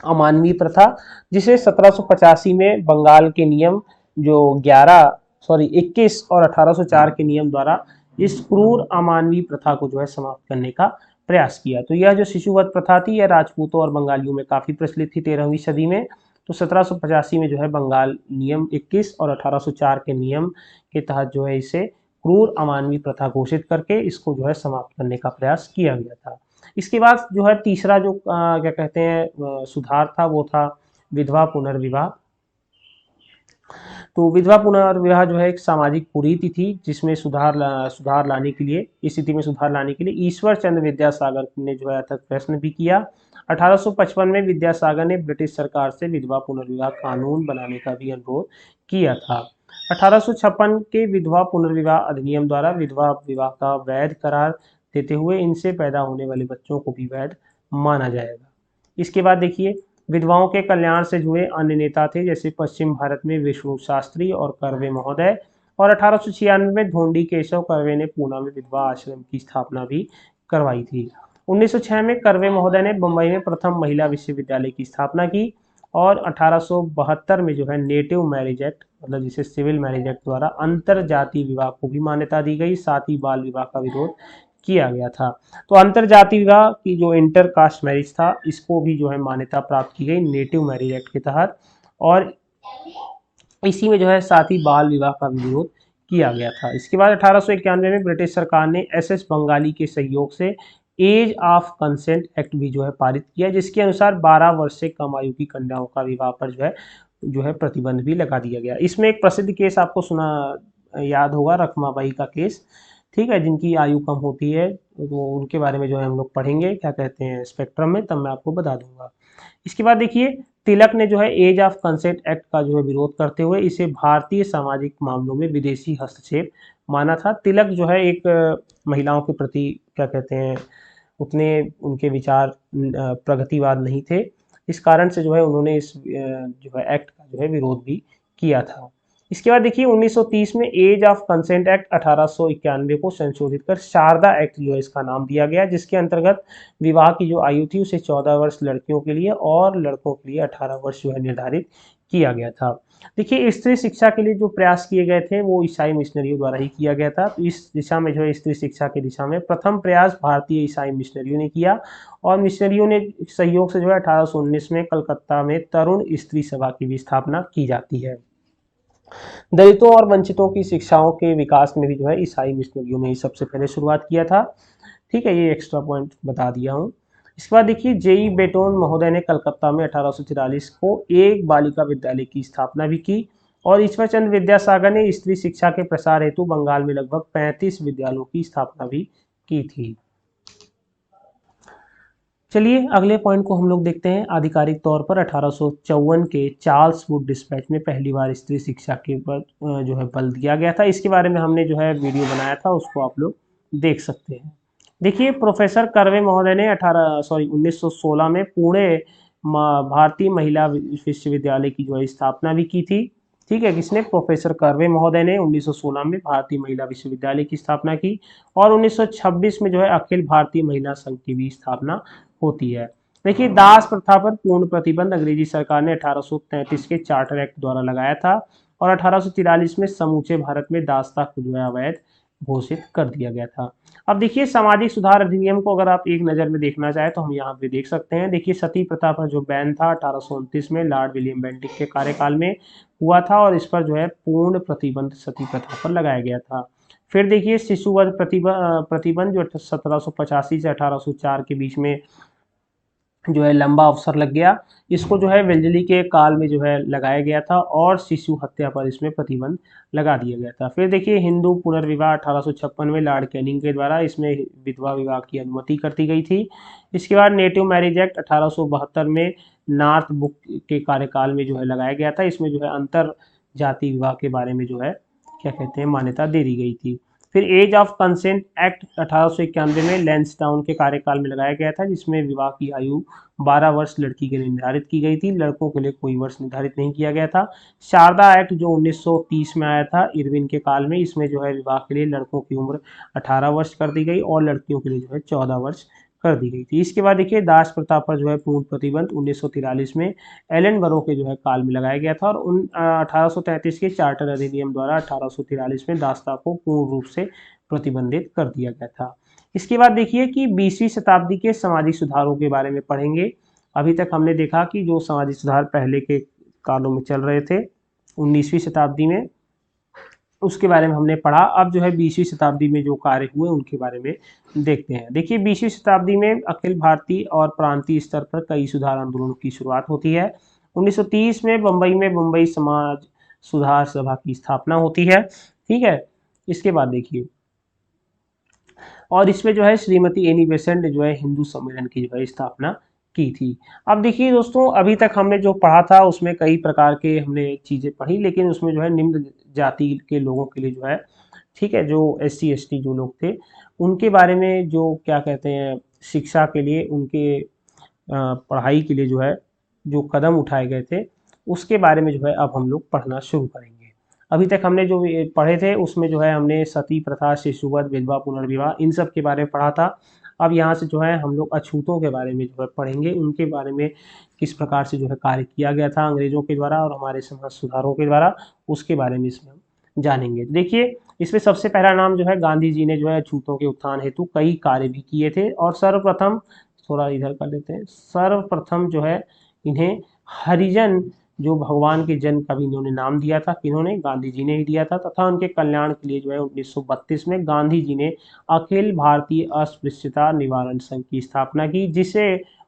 अमानवीय प्रथा, जिसे 1785 में बंगाल के नियम जो 21 और 1804 के नियम द्वारा इस क्रूर अमानवीय प्रथा को जो है समाप्त करने का प्रयास किया। तो यह जो शिशुवध प्रथा थी यह राजपूतों और बंगालियों में काफ़ी प्रचलित थी 13वीं सदी में। तो 1785 में जो है बंगाल नियम 21 और 1804 के नियम के तहत जो है इसे क्रूर अमानवीय प्रथा घोषित करके इसको जो है समाप्त करने का प्रयास किया गया था। इसके बाद जो है तीसरा जो क्या कहते हैं सुधार था वो था विधवा पुनर्विवाह। तो विधवा पुनर्विवाह जो है एक सामाजिक कुरीति थी, जिसमें सुधार लाने के लिए, इस स्थिति में सुधार लाने के लिए ईश्वर चंद्र विद्यासागर ने जो है अथक प्रयत्न भी किया। 1855 में विद्यासागर ने ब्रिटिश सरकार से विधवा पुनर्विवाह कानून बनाने का भी अनुरोध किया था। 1856 के विधवा पुनर्विवाह अधिनियम द्वारा विधवा विवाह का वैध करार देते हुए इनसे पैदा होने वाले बच्चों को भी वैध माना जाएगा। इसके बाद देखिए विधवाओं के कल्याण से जुड़े अन्य नेता थे, जैसे पश्चिम भारत में विष्णु शास्त्री और कर्वे महोदय, और 1896 में ढोंडी केशव कर्वे ने पूना में विधवा आश्रम की स्थापना भी करवाई थी। 1906 में कर्वे महोदय ने बम्बई में प्रथम महिला विश्वविद्यालय की स्थापना की, और 1872 में जो है नेटिव मैरिज एक्ट मतलब जिसे सिविल मैरिज एक्ट द्वारा अंतर जातीय विवाह को भी मान्यता दी गई, साथ ही बाल विवाह का विरोध किया गया था। तो अंतर जातीय विवाह की जो इंटर कास्ट मैरिज था इसको भी जो है मान्यता प्राप्त की गई नेटिव मैरिज एक्ट के तहत, और इसी में जो है साथ ही बाल विवाह का विरोध किया गया था। इसके बाद 1891 में ब्रिटिश सरकार ने एस बंगाली के सहयोग से एज ऑफ कंसेंट एक्ट भी जो है पारित किया, जिसके अनुसार 12 वर्ष से कम आयु की कन्याओं का विवाह पर जो है प्रतिबंध भी लगा दिया गया। इसमें एक प्रसिद्ध केस आपको सुना याद होगा, रखमाबाई का केस, ठीक है, जिनकी आयु कम होती है, तो उनके बारे में जो है हम लोग पढ़ेंगे क्या कहते हैं स्पेक्ट्रम में, तब मैं आपको बता दूंगा। इसके बाद देखिए तिलक ने जो है एज ऑफ कंसेंट एक्ट का जो है विरोध करते हुए इसे भारतीय सामाजिक मामलों में विदेशी हस्तक्षेप माना था। तिलक जो है एक महिलाओं के प्रति क्या कहते हैं उतने उनके विचार प्रगतिवाद नहीं थे, इस कारण से जो है उन्होंने इस जो है एक्ट का जो है विरोध भी किया था। इसके बाद देखिए 1930 में एज ऑफ कंसेंट एक्ट 1891 को संशोधित कर शारदा एक्ट जो है इसका नाम दिया गया, जिसके अंतर्गत विवाह की जो आयु थी उसे 14 वर्ष लड़कियों के लिए और लड़कों के लिए 18 वर्ष जो है निर्धारित किया गया था। देखिए स्त्री शिक्षा के लिए जो प्रयास किए गए थे वो ईसाई मिशनरियों द्वारा ही किया गया था। तो इस दिशा में जो है स्त्री शिक्षा की दिशा में प्रथम प्रयास भारतीय ईसाई मिशनरियों ने किया और मिशनरियों ने सहयोग से जो है 1819 में कलकत्ता में तरुण स्त्री सभा की भी स्थापना की जाती है। दलितों और वंचितों की शिक्षाओं के विकास में भी जो है ईसाई मिशनरियों ने ही सबसे पहले शुरुआत किया था। ठीक है, ये एक्स्ट्रा पॉइंट बता दिया हूँ। इसके बाद देखिए जेई बेटोन महोदय ने कलकत्ता में 1843 को एक बालिका विद्यालय की स्थापना भी की और ईश्वर चंद्र विद्यासागर ने स्त्री शिक्षा के प्रसार हेतु बंगाल में लगभग 35 विद्यालयों की स्थापना भी की थी। चलिए अगले पॉइंट को हम लोग देखते हैं। आधिकारिक तौर पर 1854 के चार्ल्स वुड डिस्पैच में पहली बार स्त्री शिक्षा के ऊपर जो है बल दिया गया था। इसके बारे में हमने जो है वीडियो बनाया था, उसको आप लोग देख सकते हैं। देखिए प्रोफेसर कर्वे महोदय ने 1916 में पुणे भारतीय महिला विश्वविद्यालय की जो है स्थापना भी की थी। ठीक है, किसने? प्रोफेसर कर्वे महोदय ने 1916 में भारतीय महिला विश्वविद्यालय की स्थापना की और 1926 में जो है अखिल भारतीय महिला संघ की भी स्थापना होती है। देखिए दास प्रथा पर पूर्ण प्रतिबंध अंग्रेजी सरकार ने 1833 के चार्टर एक्ट द्वारा लगाया था और 1843 में समूचे भारत में दासता को जो है अवैध घोषित कर दिया गया था। अब देखिए सामाजिक सुधार अधिनियम को अगर आप एक नज़र में देखना चाहें तो हम यहाँ पे देख सकते हैं। देखिए सती प्रथा पर जो बैन था 1829 में लॉर्ड विलियम बेंटिक के कार्यकाल में हुआ था और इस पर जो है पूर्ण प्रतिबंध सती प्रथा पर लगाया गया था। फिर देखिए शिशुवध प्रतिबंध जो 1785 से 1804 के बीच में जो है लंबा अवसर लग गया, इसको जो है वेल्जली के काल में जो है लगाया गया था और शिशु हत्या पर इसमें प्रतिबंध लगा दिया गया था। फिर देखिए हिंदू पुनर्विवाह 1856 में लॉर्ड कैनिंग के द्वारा इसमें विधवा विवाह की अनुमति कर दी गई थी। इसके बाद नेटिव मैरिज एक्ट 1872 में नॉर्थ बुक के कार्यकाल में जो है लगाया गया था। इसमें जो है अंतर जाति विवाह के बारे में जो है क्या कहते हैं मान्यता दे दी गई थी। फिर एज ऑफ कंसेंट एक्ट 1891 में लैंसडाउन के कार्यकाल में लगाया गया था, जिसमें विवाह की आयु 12 वर्ष लड़की के लिए निर्धारित की गई थी, लड़कों के लिए कोई वर्ष निर्धारित नहीं किया गया था। शारदा एक्ट जो 1930 में आया था इरविन के काल में, इसमें जो है विवाह के लिए लड़कों की उम्र 18 वर्ष कर दी गई और लड़कियों के लिए जो है 14 वर्ष कर दी गई थी। इसके बाद देखिए दास प्रथा पर जो है पूर्ण प्रतिबंध 1943 में एलन बरो के जो है काल में लगाया गया था और 1833 के चार्टर अधिनियम द्वारा 1843 में दासता को पूर्ण रूप से प्रतिबंधित कर दिया गया था। इसके बाद देखिए कि 20वीं शताब्दी के सामाजिक सुधारों के बारे में पढ़ेंगे। अभी तक हमने देखा कि जो सामाजिक सुधार पहले के कालों में चल रहे थे 19वीं शताब्दी में, उसके बारे में हमने पढ़ा। अब जो है 20वीं शताब्दी में जो कार्य हुए उनके बारे में देखते हैं। देखिए 20वीं शताब्दी में अखिल भारतीय और प्रांतीय स्तर पर कई सुधार आंदोलनों की शुरुआत होती है। 1930 में बम्बई समाज सुधार सभा की स्थापना होती है। ठीक है, इसके बाद देखिए और इसमें जो है श्रीमती एनी बेसेंट ने जो है हिंदू सम्मेलन की जो है स्थापना की थी। अब देखिए दोस्तों अभी तक हमने जो पढ़ा था उसमें कई प्रकार के हमने चीज़ें पढ़ी, लेकिन उसमें जो है निम्न जाति के लोगों के लिए जो है ठीक है जो SC ST जो लोग थे उनके बारे में जो क्या कहते हैं शिक्षा के लिए उनके पढ़ाई के लिए जो है जो कदम उठाए गए थे उसके बारे में जो है अब हम लोग पढ़ना शुरू करेंगे। अभी तक हमने जो पढ़े थे उसमें जो है हमने सती प्रथा, शिशुवध, विधवा पुनर्विवाह इन सब के बारे में पढ़ा था। अब यहाँ से जो है हम लोग अछूतों के बारे में जो है पढ़ेंगे, उनके बारे में किस प्रकार से जो है कार्य किया गया था अंग्रेजों के द्वारा और हमारे समाज सुधारों के द्वारा, उसके बारे में इसमें हम जानेंगे। देखिए इसमें सबसे पहला नाम जो है गांधी जी ने जो है अछूतों के उत्थान हेतु कई कार्य भी किए थे और सर्वप्रथम थोड़ा इधर कर देते हैं, सर्वप्रथम जो है इन्हें हरिजन जो भगवान के जन्म का भी इन्होंने नाम दिया था, किन्होंने? गांधी जी ने ही दिया था तथा उनके कल्याण के लिए जो है 1932 में गांधी जी ने अखिल भारतीय अस्पृश्यता निवारण संघ की स्थापना की, जिसे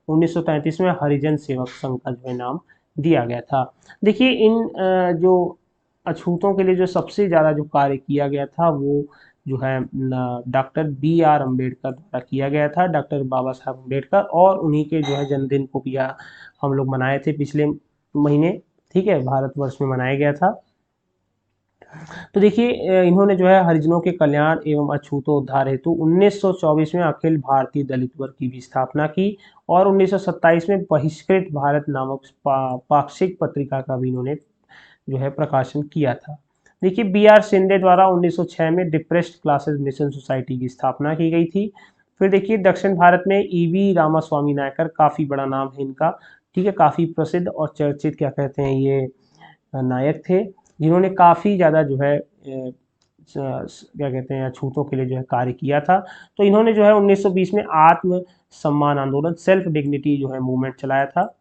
1933 में हरिजन सेवक संघ का जो है नाम दिया गया था। देखिए इन जो अछूतों के लिए जो सबसे ज़्यादा जो कार्य किया गया था वो जो है डॉक्टर BR अम्बेडकर द्वारा किया गया था, डॉक्टर बाबा साहब अम्बेडकर, और उन्हीं के जो है जन्मदिन को भी हम लोग मनाए थे पिछले महीने। ठीक है, भारतवर्ष में मनाया गया था। तो देखिए इन्होंने जो है हरिजनों के कल्याण एवं अछूतोद्धार हेतु 1924 में अखिल भारतीय दलित वर्ग की भी स्थापना की और 1927 में बहिष्कृत भारत नामक पाक्षिक पत्रिका का भी इन्होंने जो है प्रकाशन किया था। देखिए BR शिंदे द्वारा 1906 में डिप्रेस्ड क्लासेस मिशन सोसाइटी की स्थापना की गई थी। फिर देखिए दक्षिण भारत में EV रामास्वामी नायकर, काफ़ी बड़ा नाम है इनका, ठीक है, काफ़ी प्रसिद्ध और चर्चित क्या कहते हैं ये नायक थे, जिन्होंने काफ़ी ज़्यादा जो है क्या कहते हैं अछूतों के लिए जो है कार्य किया था। तो इन्होंने जो है 1920 में आत्म सम्मान आंदोलन, सेल्फ डिग्निटी जो है मूवमेंट चलाया था।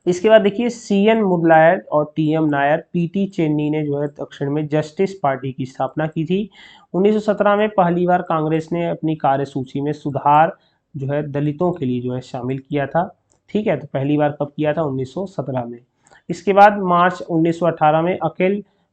इसके बाद देखिए CN मुदलायर और TM नायर, PT चेन्नी ने जो है दक्षिण में जस्टिस पार्टी की स्थापना की थी। 1917 में पहली बार कांग्रेस ने अपनी कार्यसूची में सुधार जो है दलितों के लिए जो है शामिल किया था, ठीक है। तो पहली बार कब किया था? 1917 में। इसके बाद मार्च 1918 में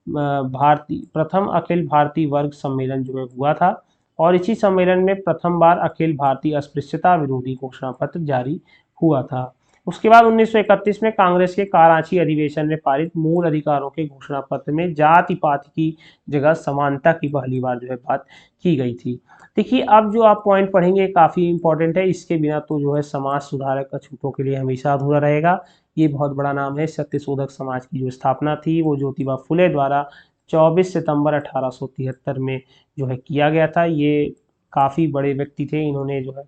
प्रथम अखिल भारतीय वर्ग सम्मेलन जो है हुआ था, और इसी सम्मेलन में प्रथम बार अखिल भारतीय अस्पृश्यता विरोधी घोषणा पत्र जारी हुआ था। उसके बाद 1931 में कांग्रेस के कराची अधिवेशन में पारित मूल अधिकारों के घोषणा पत्र में जाति पाति की जगह समानता की पहली बार जो है बात की गई थी। देखिए अब जो आप पॉइंट पढ़ेंगे काफ़ी इंपॉर्टेंट है, इसके बिना तो जो है समाज सुधारक अछूतों के लिए हमेशा अधूरा रहेगा। ये बहुत बड़ा नाम है। सत्यशोधक समाज की जो स्थापना थी वो ज्योतिबा फुले द्वारा 24 सितंबर 1873 में जो है किया गया था। ये काफ़ी बड़े व्यक्ति थे, इन्होंने जो है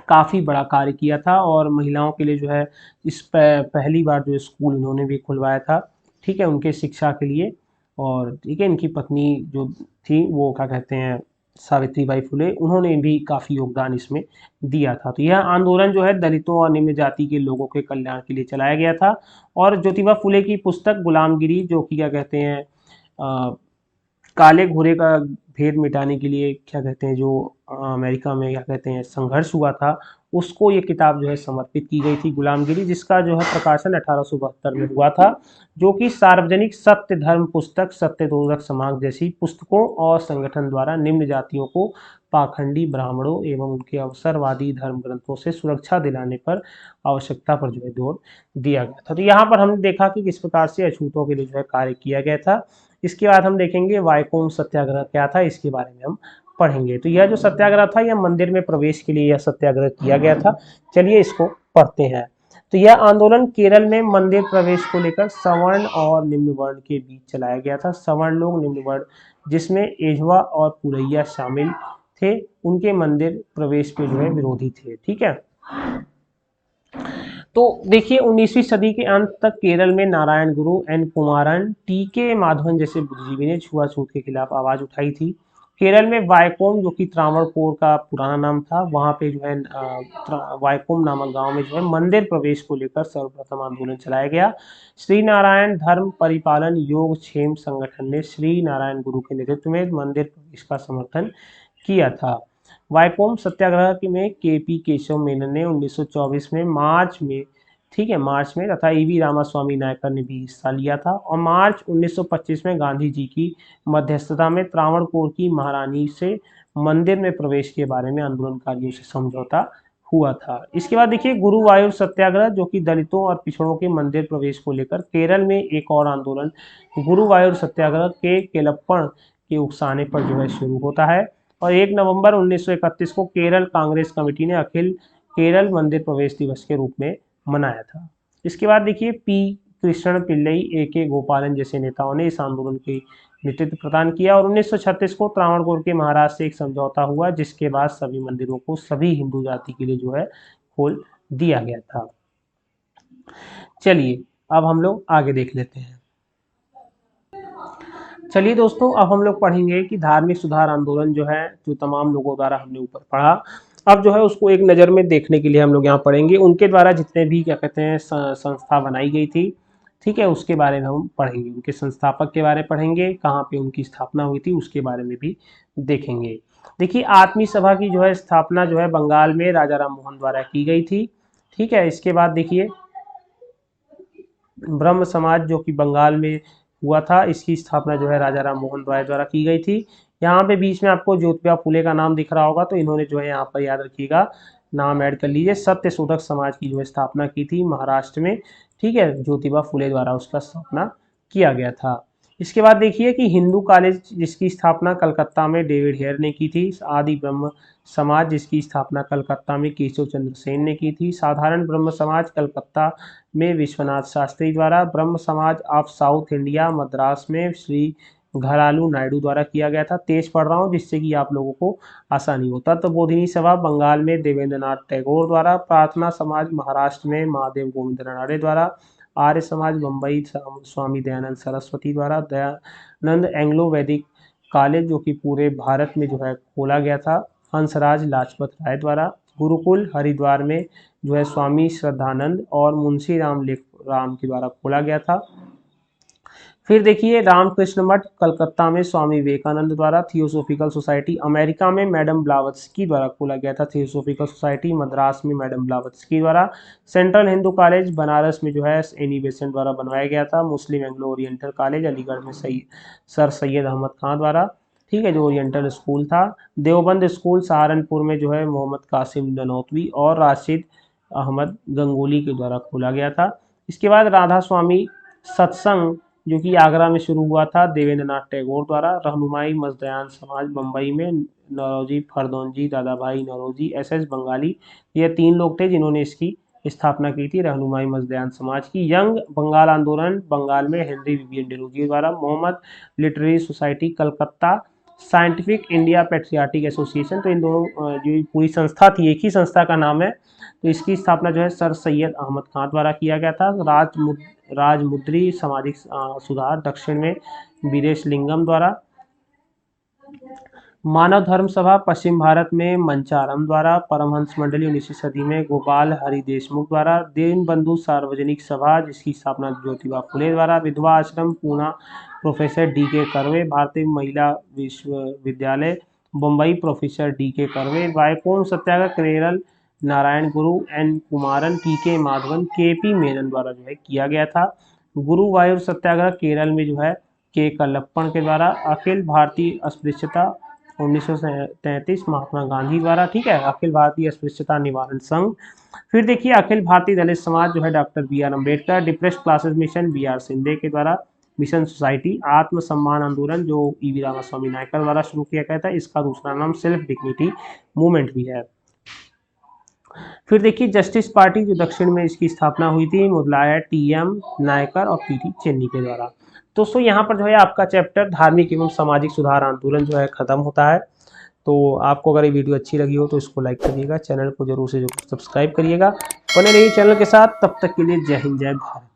काफ़ी बड़ा कार्य किया था, और महिलाओं के लिए जो है इस पहली बार जो स्कूल इन्होंने भी खुलवाया था, ठीक है, उनके शिक्षा के लिए। और ठीक है, इनकी पत्नी जो थी वो क्या कहते हैं सावित्रीबाई फुले, उन्होंने भी काफ़ी योगदान इसमें दिया था। तो यह आंदोलन जो है दलितों और निम्न जाति के लोगों के कल्याण के लिए चलाया गया था। और ज्योतिबा फुले की पुस्तक गुलामगिरी, जो कि क्या कहते हैं काले घोड़े का भेद मिटाने के लिए क्या कहते हैं जो अमेरिका में क्या कहते हैं संघर्ष हुआ था, उसको ये किताब जो है समर्पित की गई थी, गुलामगिरी, जिसका जो है प्रकाशन 1872 में हुआ था, जो कि सार्वजनिक सत्य धर्म पुस्तक, सत्यशोधक समाज जैसी पुस्तकों और संगठन द्वारा निम्न जातियों को पाखंडी ब्राह्मणों एवं उनके अवसरवादी धर्म ग्रंथों से सुरक्षा दिलाने पर आवश्यकता पर जो है जोर दिया गया था। तो यहाँ पर हमने देखा कि किस प्रकार से अछूतों के लिए जो है कार्य किया गया था। इसके बाद हम देखेंगे वाइकोम सत्याग्रह क्या था, इसके बारे में हम पढ़ेंगे। तो यह जो सत्याग्रह था यह मंदिर में प्रवेश के लिए यह सत्याग्रह किया गया था। चलिए इसको पढ़ते हैं। तो यह आंदोलन केरल में मंदिर प्रवेश को लेकर सवर्ण और निम्न वर्ण के बीच चलाया गया था। सवर्ण लोग, निम्न वर्ण जिसमें एझवा और पुरैया शामिल थे, उनके मंदिर प्रवेश पे जो है विरोधी थे, ठीक है। तो देखिए 19वीं सदी के अंत तक केरल में नारायण गुरु, N कुमारन, TK माधवन जैसे बुद्धिजीवी ने छुआछूत के खिलाफ आवाज उठाई थी। केरल में वाइकोम, जो कि त्रावणकोर का पुराना नाम था, वहां पे जो है वाइकोम नामक गांव में जो है मंदिर प्रवेश को लेकर सर्वप्रथम आंदोलन चलाया गया। श्री नारायण धर्म परिपालन योग क्षेम संगठन ने श्री नारायण गुरु के नेतृत्व में मंदिर प्रवेश का समर्थन किया था। वाइकोम सत्याग्रह में KP केशव मेनन ने 1924 में मार्च में, ठीक है, मार्च में, तथा EV रामास्वामी नायकर ने भी हिस्सा लिया था। और मार्च 1925 में गांधी जी की मध्यस्थता में त्रावणकोर की महारानी से मंदिर में प्रवेश के बारे में आंदोलनकारियों से समझौता हुआ था। इसके बाद देखिए गुरुवायूर सत्याग्रह, जो कि दलितों और पिछड़ों के मंदिर प्रवेश को लेकर केरल में एक और आंदोलन गुरुवायूर सत्याग्रह के केलप्पण के उकसाने पर जो है शुरू होता है। और 1 नवंबर 1931 को केरल कांग्रेस कमेटी ने अखिल केरल मंदिर प्रवेश दिवस के रूप में मनाया था। इसके बाद देखिए P कृष्ण पिल्लई, AK गोपालन जैसे नेताओं ने इस आंदोलन के नेतृत्व प्रदान किया। और 1936 को त्रावणकोर के महाराज से एक समझौता हुआ, जिसके बाद सभी मंदिरों को सभी हिंदू जाति के लिए जो है खोल दिया गया था। चलिए अब हम लोग आगे देख लेते हैं। चलिए दोस्तों, अब हम लोग पढ़ेंगे कि धार्मिक सुधार आंदोलन जो है, जो तमाम लोगों द्वारा हमने ऊपर पढ़ा, अब जो है उसको एक नज़र में देखने के लिए हम लोग यहाँ पढ़ेंगे। उनके द्वारा जितने भी क्या कहते हैं संस्था बनाई गई थी, ठीक है, उसके बारे में हम पढ़ेंगे। उनके संस्थापक के बारे में पढ़ेंगे, कहाँ पे उनकी स्थापना हुई थी उसके बारे में भी देखेंगे। देखिए आत्मीय सभा की जो है स्थापना जो है बंगाल में राजा राम मोहन द्वारा की गई थी, ठीक है। इसके बाद देखिए ब्रह्म समाज, जो कि बंगाल में हुआ था, इसकी स्थापना जो है राजा राम मोहन राय द्वारा की गई थी। यहाँ पे बीच में आपको ज्योतिबा फुले का नाम दिख रहा होगा, तो इन्होंने जो है यहाँ पर याद रखिएगा, नाम ऐड कर लीजिए। सत्यशोधक समाज की जो है स्थापना की थी महाराष्ट्र में, ठीक है, ज्योतिबा फुले द्वारा उसका स्थापना किया गया था। इसके बाद देखिए कि हिंदू कॉलेज जिसकी स्थापना कलकत्ता में डेविड हेयर ने की थी। आदि ब्रह्म समाज जिसकी स्थापना कलकत्ता में केशव चंद्र सेन ने की थी। साधारण ब्रह्म समाज कलकत्ता में विश्वनाथ शास्त्री द्वारा। ब्रह्म समाज ऑफ साउथ इंडिया मद्रास में श्री घरालू नायडू द्वारा किया गया था। तेज पढ़ रहा हूँ जिससे कि आप लोगों को आसानी हो। तत्वबोधिनी सभा बंगाल में देवेंद्रनाथ टैगोर द्वारा। प्रार्थना समाज महाराष्ट्र में महादेव गोविंद रानड़े द्वारा। आर्य समाज मुंबई स्वामी दयानंद सरस्वती द्वारा। दयानंद एंग्लो वैदिक कॉलेज जो कि पूरे भारत में जो है खोला गया था हंसराज लाजपत राय द्वारा। गुरुकुल हरिद्वार में जो है स्वामी श्रद्धानंद और मुंशी राम के द्वारा खोला गया था। फिर देखिए रामकृष्ण मठ कलकत्ता में स्वामी विवेकानंद द्वारा। थियोसोफिकल सोसाइटी अमेरिका में मैडम ब्लावत्स्की द्वारा खोला गया था। थियोसोफिकल सोसाइटी मद्रास में मैडम ब्लावत्स्की द्वारा। सेंट्रल हिंदू कॉलेज बनारस में जो है एनी बेसेंट द्वारा बनवाया गया था। मुस्लिम एंग्लो ओरिएंटल कॉलेज अलीगढ़ में सर सैयद अहमद खान द्वारा, ठीक है, जो ओरिएंटल स्कूल था। देवबंद स्कूल सहारनपुर में जो है मोहम्मद कासिम ननौतवी और राशिद अहमद गंगोली के द्वारा खोला गया था। इसके बाद राधा स्वामी सत्संग जो कि आगरा में शुरू हुआ था देवेंद्रनाथ टैगोर द्वारा। रहनुमाई मजदयान समाज मुंबई में नौरोजी फरदौनजी दादाभाई नौरोजी एस बंगाली, ये 3 लोग थे जिन्होंने इसकी स्थापना की थी रहनुमाई मजदयान समाज की। यंग बंगाल आंदोलन बंगाल में हेनरी विवियन डेरोजी द्वारा। Mohammed literary society Calcutta. Scientific India patriotic association, तो इन दोनों जो पूरी संस्था थी एक ही संस्था का नाम है, तो इसकी स्थापना जो है सर सैयद अहमद खान द्वारा किया गया था। राजमुद्री सामाजिक सुधार दक्षिण में वीरेश लिंगम द्वारा। मानव धर्म सभा पश्चिम भारत में मंचारम द्वारा। परमहंस मंडली 19वीं सदी में गोपाल हरि देशमुख द्वारा। दीनबंधु सार्वजनिक सभा जिसकी स्थापना ज्योतिबा फुले द्वारा। विधवा आश्रम पूना प्रोफेसर डी.के. कर्वे। भारतीय महिला विश्वविद्यालय Mumbai professor D K. Karve. Vaikom Satyagraha Kerala Narayana Guru N Kumaran T K. Madhavan K P. Menon द्वारा जो है किया गया था। गुरुवायूर सत्याग्रह केरल में जो है के कल्लप्पन के द्वारा। अखिल भारतीय अस्पृश्यता 1933 महात्मा गांधी द्वारा, ठीक है, अखिल भारतीय अस्पृश्यता निवारण संघ। फिर देखिए अखिल भारतीय दलित समाज जो है doctor B R. Ambedkar. Depressed classes mission B R. Shinde के द्वारा। मिशन सोसाइटी आत्म सम्मान आंदोलन जो ई.वी. रामास्वामी नायकर द्वारा शुरू किया गया था, इसका दूसरा नाम सेल्फ डिग्निटी मूवमेंट भी है। फिर देखिए जस्टिस पार्टी जो दक्षिण में इसकी स्थापना हुई थी मुदलाया टी.एम. नायकर और पी.टी. चेन्नी के द्वारा। दोस्तों यहाँ पर जो है आपका चैप्टर धार्मिक एवं सामाजिक सुधार आंदोलन जो है खत्म होता है। तो आपको अगर ये वीडियो अच्छी लगी हो तो इसको लाइक करिएगा, चैनल को जरूर से जरूर सब्सक्राइब करिएगा। बने रहिए चैनल के साथ, तब तक के लिए जय हिंद जय भारत।